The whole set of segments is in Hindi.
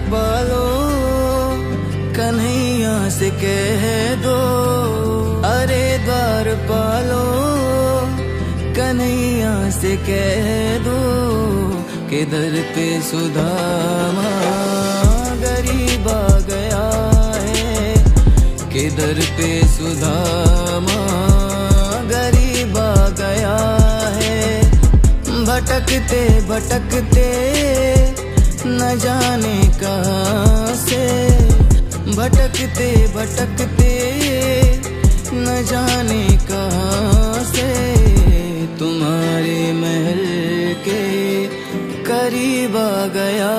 पालो, कन्हैया से कह दो। अरे द्वार पालो, कन्हैया से कह दो कि दर पे सुदामा गरीब आ गया है, कि दर पे सुदामा गरीब आ गया है। भटकते भटकते न जाने कहाँ से, भटकते भटकते न जाने कहाँ से तुम्हारे महल के करीब आ गया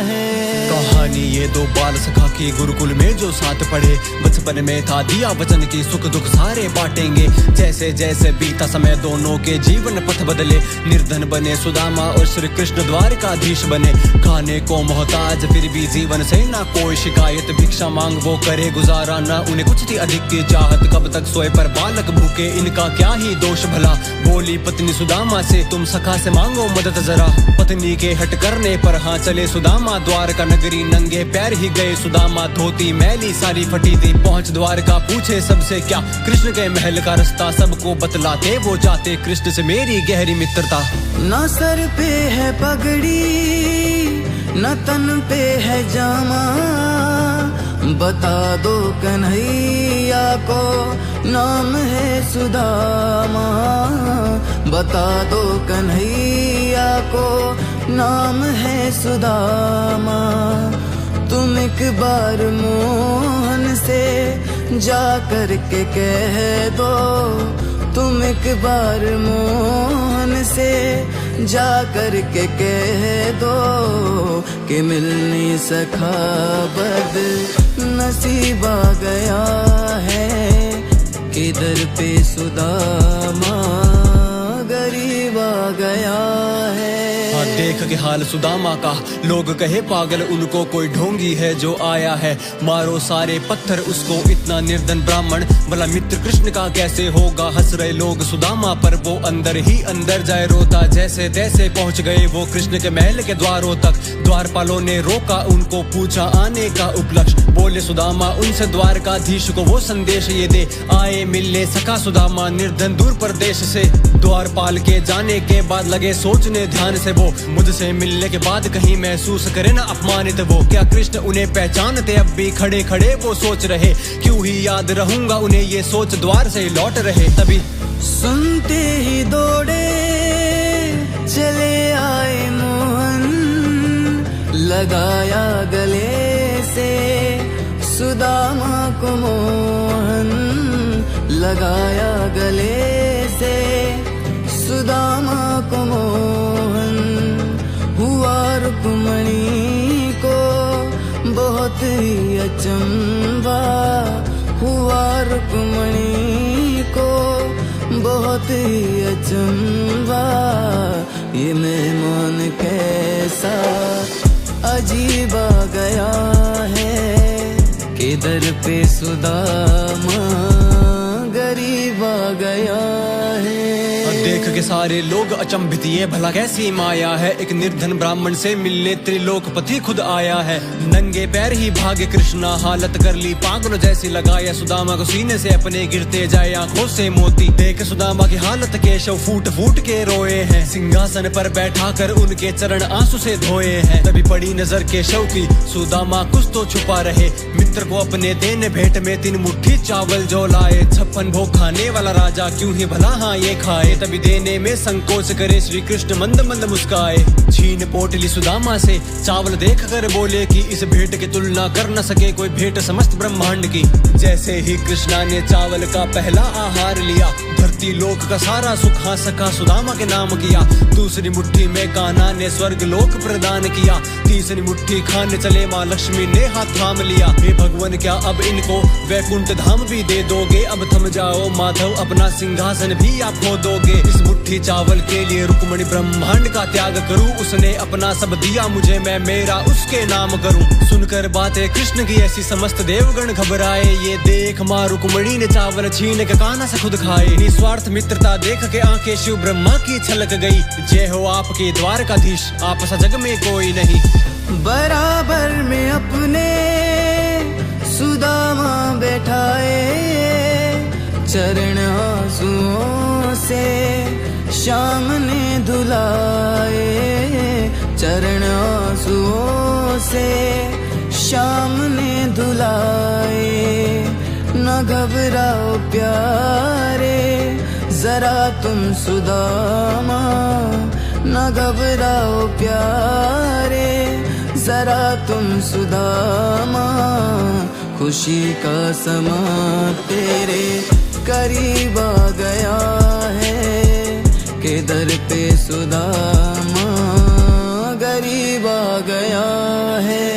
है। कहानी ये दो बाल सखा की गुरुकुल में जो साथ पढ़े, बचपन में था दिया वचन की सुख दुख सारे बांटेंगे। जैसे जैसे बीता समय दोनों के जीवन पथ बदले, निर्धन बने सुदामा और श्री कृष्ण द्वारकाधीश बने। खाने को मोहताज फिर भी जीवन से ना कोई शिकायत, भिक्षा मांग वो करे गुजारा, ना उन्हें कुछ थी अधिक की चाहत। कब तक सोए पर बालक भूखे, इनका क्या ही दोष भला। बोली पत्नी सुदामा से, तुम सखा से मांगो मदद जरा। पत्नी के हट करने पर हाँ चले सुदामा द्वारका नगरी, नंगे पैर ही गए सुदामा, धोती मैली सारी फटी थी। पहुंच द्वारका पूछे सबसे क्या कृष्ण के महल का रास्ता, सबको बतलाते वो जाते कृष्ण से मेरी गहरी मित्रता। न सर पे है पगड़ी, न तन पे है जामा, बता दो कन्हैया को नाम है सुदामा। बता दो कन्हैया को नाम है सुदामा। तुम एक बार मोहन से जा कर के कह दो, तुम एक बार मोहन से जा कर के कह दो कि मिलने सखा बद नसीब आ गया है, कि दर पे सुदामा गरीब आ गया है। देख के हाल सुदामा का, लोग कहे पागल उनको कोई ढोंगी है जो आया है। मारो सारे पत्थर उसको, इतना निर्धन ब्राह्मण भला मित्र कृष्ण का कैसे होगा। हंस रहे लोग सुदामा पर, वो अंदर ही अंदर जाए रोता। जैसे तैसे पहुंच गए वो कृष्ण के महल के द्वारों तक। द्वारपालों ने रोका उनको, पूछा आने का उपलक्ष्य। बोले सुदामा उनसे द्वारकाधीश को वो संदेश ये दे, आए मिलने सखा सुदामा निर्धन दूर प्रदेश से। द्वारपाल के जाने के बाद लगे सोचने ध्यान से वो, मुझसे मिलने के बाद कहीं महसूस करे ना अपमानित वो। क्या कृष्ण उन्हें पहचानते अब भी खड़े खड़े वो सोच रहे, क्यों ही याद रहूंगा उन्हें ये सोच द्वार से लौट रहे। तभी सुनते ही दौड़े चले आए मोहन, लगाया गले से सुदामा को मोहन, लगाया गले से सुदामा को मोहन। हुआ रुक्मणी को बहुत ही अचंभा, हुआ रुक्मणी को बहुत ही अचंभा। ये मेहमान कैसा अजीब आ गया है, कि दर पे सुदामा गरीब आ गया है। देख के सारे लोग अचंभित, ये भला कैसी माया है। एक निर्धन ब्राह्मण से मिलने त्रिलोकपति खुद आया है। नंगे पैर ही भागे कृष्णा, हालत कर ली पागल जैसी। लगाया सुदामा को सीने से अपने, गिरते जाए आंखों से मोती। देख सुदामा की हालत केशव फूट फूट के रोए हैं। सिंहासन पर बैठा कर उनके चरण आंसू से धोए हैं। तभी पड़ी नजर केशव की, सुदामा कुछ तो छुपा रहे। मित्र को अपने देने भेंट में 3 मुट्ठी चावल जो लाए। 56 भोग खाने वाला राजा क्यों ही भला हाँ ये खाए। तभी देने में संकोच करे श्री कृष्ण मंद मंद मुस्काए। छीन पोटली सुदामा से चावल देख कर बोले कि इस भेंट की तुलना कर न सके कोई भेंट समस्त ब्रह्मांड की। जैसे ही कृष्णा ने चावल का पहला आहार लिया, धरती लोक का सारा सुख हाँ सखा सुदामा के नाम किया। दूसरी मुट्ठी में कान्हा ने स्वर्ग लोक प्रदान किया। तीसरी मुट्ठी खाने चले माँ लक्ष्मी ने हाथ थाम लिया। हे भगवान क्या अब इनको वैकुंठ धाम भी दे दोगे। अब थम जाओ माधव अपना सिंहासन भी आप खो दोगे। इस मुट्ठी चावल के लिए रुक्मणी ब्रह्मांड का त्याग करूं। उसने अपना सब दिया मुझे, मैं मेरा उसके नाम करूं। सुनकर बातें कृष्ण की ऐसी समस्त देवगण घबराए। ये देख माँ रुक्मणी ने चावल छीन के कान्हा से खुद खाए। निस्वार्थ मित्रता देख के आंखें शिव ब्रह्मा की छलक गई। जय हो आपके द्वारकाधीश, आप सा जग में कोई नहीं। बराबर में श्याम ने धुलाए चरण आंसुओं से, श्याम ने धुलाए। न घबराओ प्यारे जरा तुम सुदामा, न घबराओ प्यारे जरा तुम सुदामा। खुशी का समा तेरे करीब आ गया है, के दर पे सुदामा गरीब आ गया है।